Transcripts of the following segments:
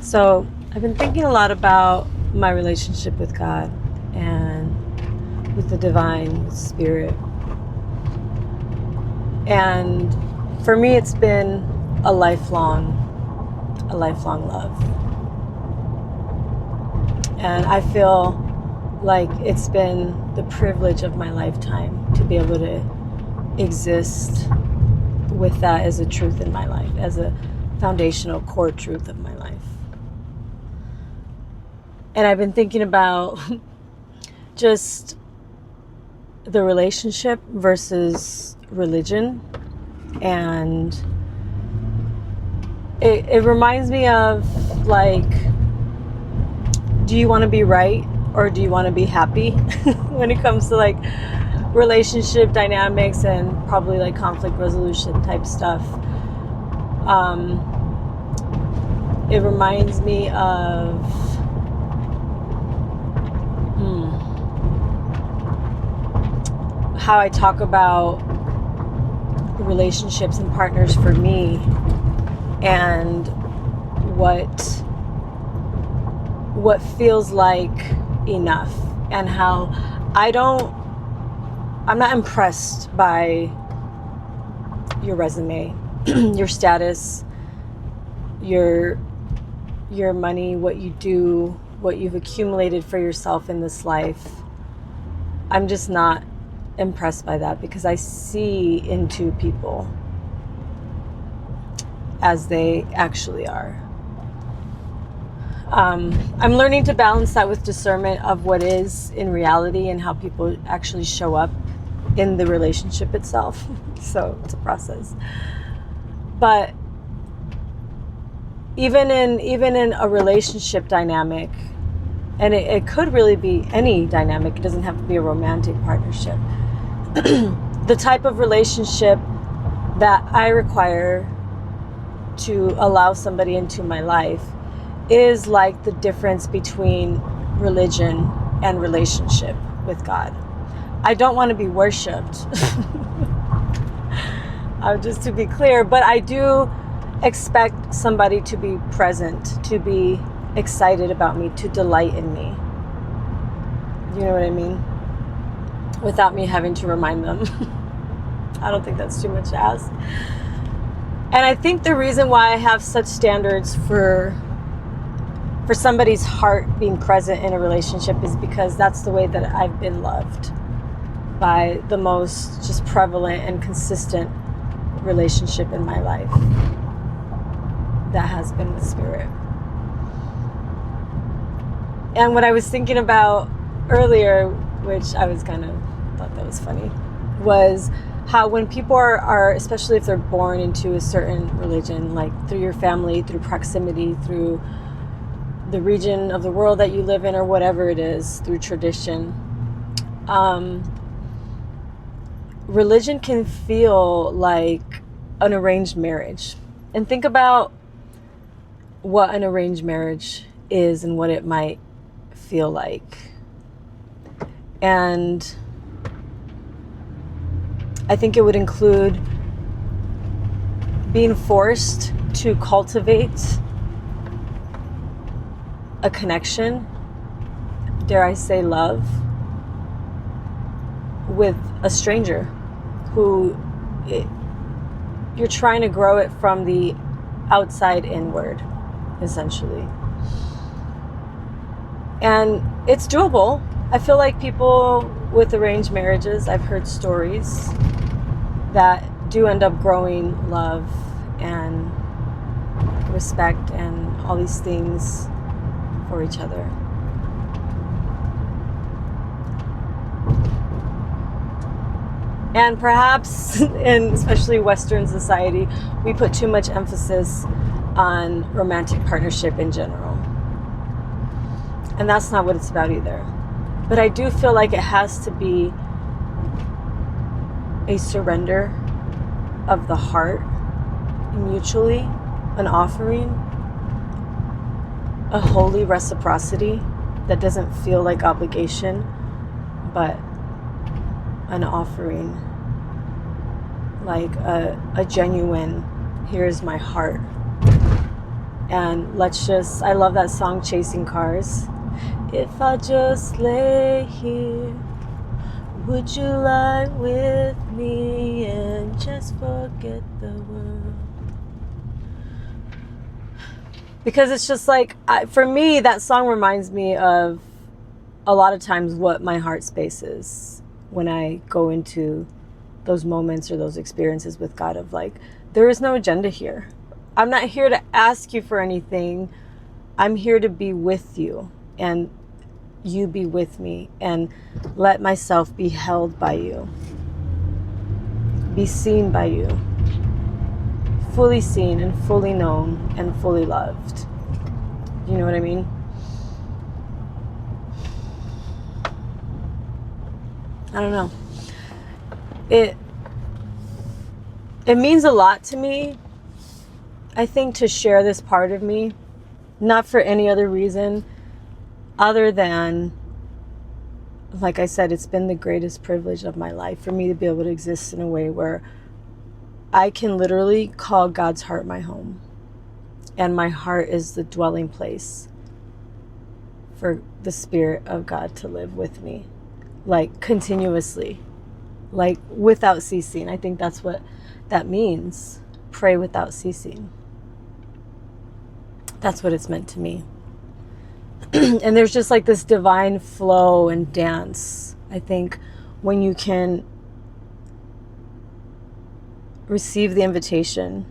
So I've been thinking a lot about my relationship with God and with the divine, with spirit. And for me, it's been a lifelong love. And I feel like it's been the privilege of my lifetime to be able to exist with that as a truth in my life, as a foundational core truth of my life. And I've been thinking about just the relationship versus religion. And it reminds me of, like, do you want to be right or do you want to be happy when it comes to like relationship dynamics and probably like conflict resolution type stuff. It reminds me of how I talk about relationships and partners for me, and what feels like enough, and how I'm not impressed by your resume, your status, your money, what you do, what you've accumulated for yourself in this life. I'm just not impressed by that, because I see into people as they actually are. I'm learning to balance that with discernment of what is in reality and how people actually show up in the relationship itself. So it's a process. But even in a relationship dynamic, and it could really be any dynamic, it doesn't have to be a romantic partnership. The type of relationship that I require to allow somebody into my life is like the difference between religion and relationship with God. I don't want to be worshipped. Just to be clear, but I do expect somebody to be present, to be excited about me, to delight in me. You know what I mean? Without me having to remind them. I don't think that's too much to ask. And I think the reason why I have such standards for somebody's heart being present in a relationship is because that's the way that I've been loved by the most just prevalent and consistent relationship in my life. That has been with spirit. And what I was thinking about earlier, which I was kind of thought that was funny, was how when people are, especially if they're born into a certain religion, like through your family, through proximity, through the region of the world that you live in, or whatever it is, through tradition, religion can feel like an arranged marriage. And think about what an arranged marriage is and what it might feel like. And I think it would include being forced to cultivate a connection, dare I say love, with a stranger who you're trying to grow it from the outside inward, essentially. And it's doable. I feel like people with arranged marriages, I've heard stories that do end up growing love and respect and all these things for each other. And perhaps in especially Western society, we put too much emphasis on romantic partnership in general. And that's not what it's about either. But I do feel like it has to be a surrender of the heart mutually, an offering, a holy reciprocity that doesn't feel like obligation, but an offering, like a genuine, here's my heart, And I love that song, Chasing Cars. If I just lay here, would you lie with me and just forget the world? Because it's just like, for me, that song reminds me of a lot of times what my heart space is when I go into those moments or those experiences with God of like, there is no agenda here. I'm not here to ask you for anything. I'm here to be with you and you be with me and let myself be held by you, be seen by you, fully seen and fully known and fully loved. You know what I mean? I don't know. It means a lot to me, I think, to share this part of me, not for any other reason other than, like I said, it's been the greatest privilege of my life for me to be able to exist in a way where I can literally call God's heart my home. And my heart is the dwelling place for the Spirit of God to live with me, like continuously, like without ceasing. I think that's what that means. Pray without ceasing. That's what it's meant to me. And there's just like this divine flow and dance, I think, when you can receive the invitation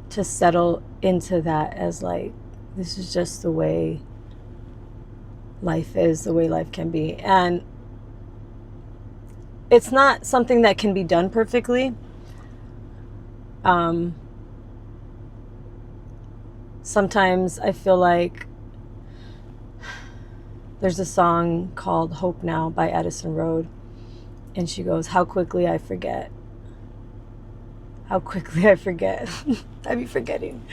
to settle into that as like, this is just the way life is, the way life can be. And it's not something that can be done perfectly. Sometimes I feel like there's a song called Hope Now by Addison Road. And she goes, how quickly I forget. How quickly I forget. I be forgetting.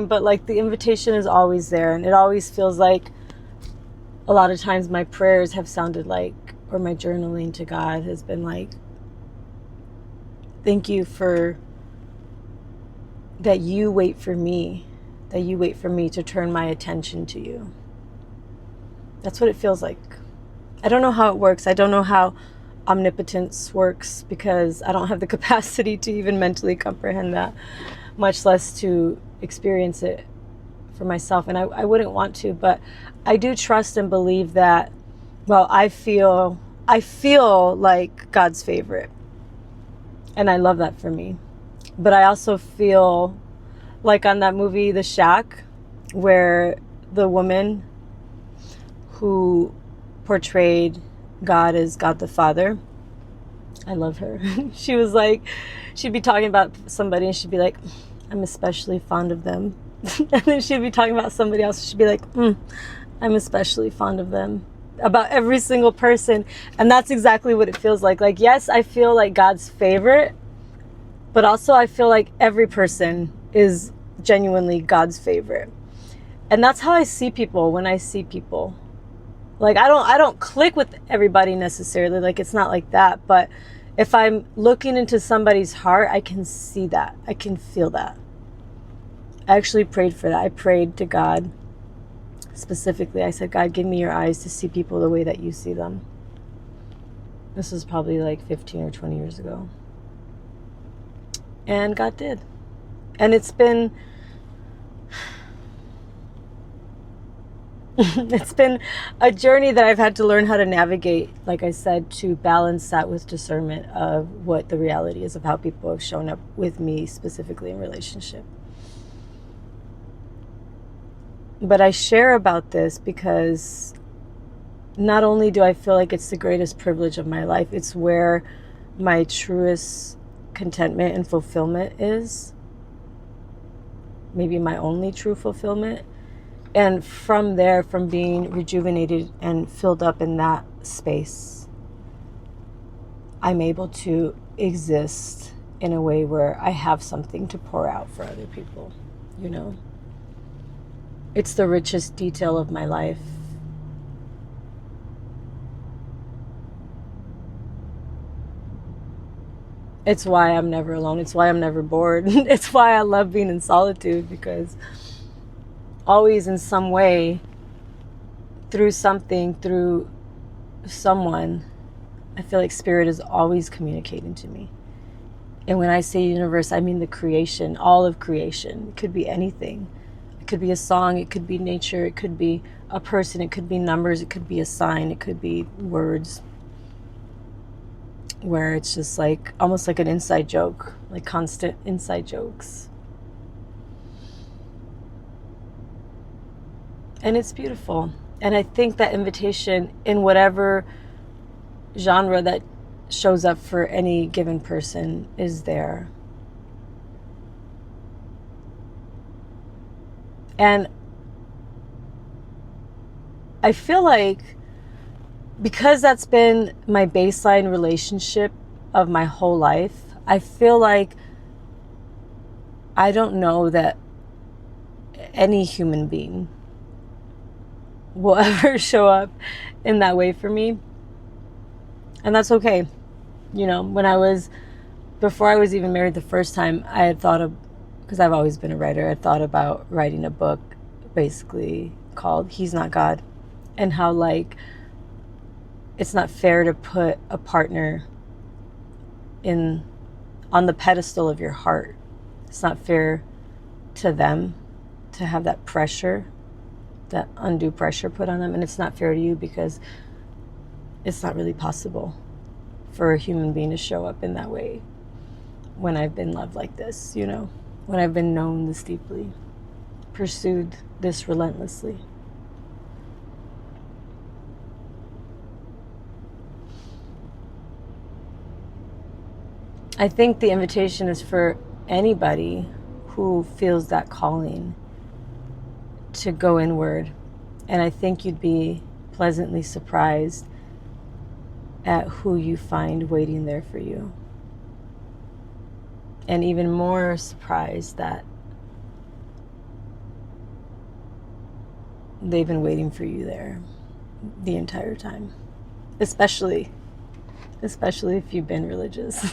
But like the invitation is always there. And it always feels like a lot of times my prayers have sounded like, or my journaling to God has been like, thank you for that you wait for me to turn my attention to you. That's what it feels like. I don't know how it works. I don't know how omnipotence works because I don't have the capacity to even mentally comprehend that, much less to experience it for myself. And I wouldn't want to, but I do trust and believe that, well, I feel like God's favorite. And I love that for me. But I also feel like on that movie, The Shack, where the woman who portrayed God as God the Father, I love her. She was like, she'd be talking about somebody and she'd be like, I'm especially fond of them. And then she'd be talking about somebody else and she'd be like, I'm especially fond of them. About every single person. And that's exactly what it feels like. Like, yes, I feel like God's favorite, but also I feel like every person is genuinely God's favorite. And that's how I see people when I see people. Like, I don't click with everybody necessarily. Like, it's not like that. But if I'm looking into somebody's heart, I can see that. I can feel that. I actually prayed for that. I prayed to God specifically. I said, God, give me your eyes to see people the way that you see them. This was probably like 15 or 20 years ago. And God did. And it's been it's been a journey that I've had to learn how to navigate, like I said, to balance that with discernment of what the reality is of how people have shown up with me specifically in relationship. But I share about this because not only do I feel like it's the greatest privilege of my life, it's where my truest contentment and fulfillment is. Maybe my only true fulfillment. And from there, from being rejuvenated and filled up in that space, I'm able to exist in a way where I have something to pour out for other people, you know? It's the richest detail of my life. It's why I'm never alone. It's why I'm never bored. It's why I love being in solitude, because always in some way, through something, through someone, I feel like spirit is always communicating to me. And when I say universe, I mean the creation, all of creation. It could be anything. It could be a song, it could be nature, it could be a person, it could be numbers, it could be a sign, it could be words. Where it's just like almost like an inside joke, like constant inside jokes. And it's beautiful. And I think that invitation in whatever genre that shows up for any given person is there. And I feel like because that's been my baseline relationship of my whole life, I feel like I don't know that any human being will ever show up in that way for me. And that's okay. You know, before I was even married the first time, I had thought of, because I've always been a writer, I thought about writing a book basically called He's Not God. And how, like, it's not fair to put a partner on the pedestal of your heart. It's not fair to them to have that pressure, that undue pressure put on them. And it's not fair to you because it's not really possible for a human being to show up in that way when I've been loved like this, you know, when I've been known this deeply, pursued this relentlessly. I think the invitation is for anybody who feels that calling to go inward. And I think you'd be pleasantly surprised at who you find waiting there for you. And even more surprised that they've been waiting for you there the entire time. Especially if you've been religious.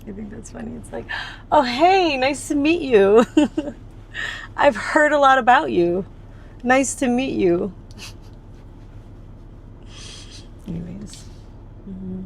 I think that's funny. It's like, oh, hey, nice to meet you. I've heard a lot about you. Nice to meet you. Anyways. Mm-hmm.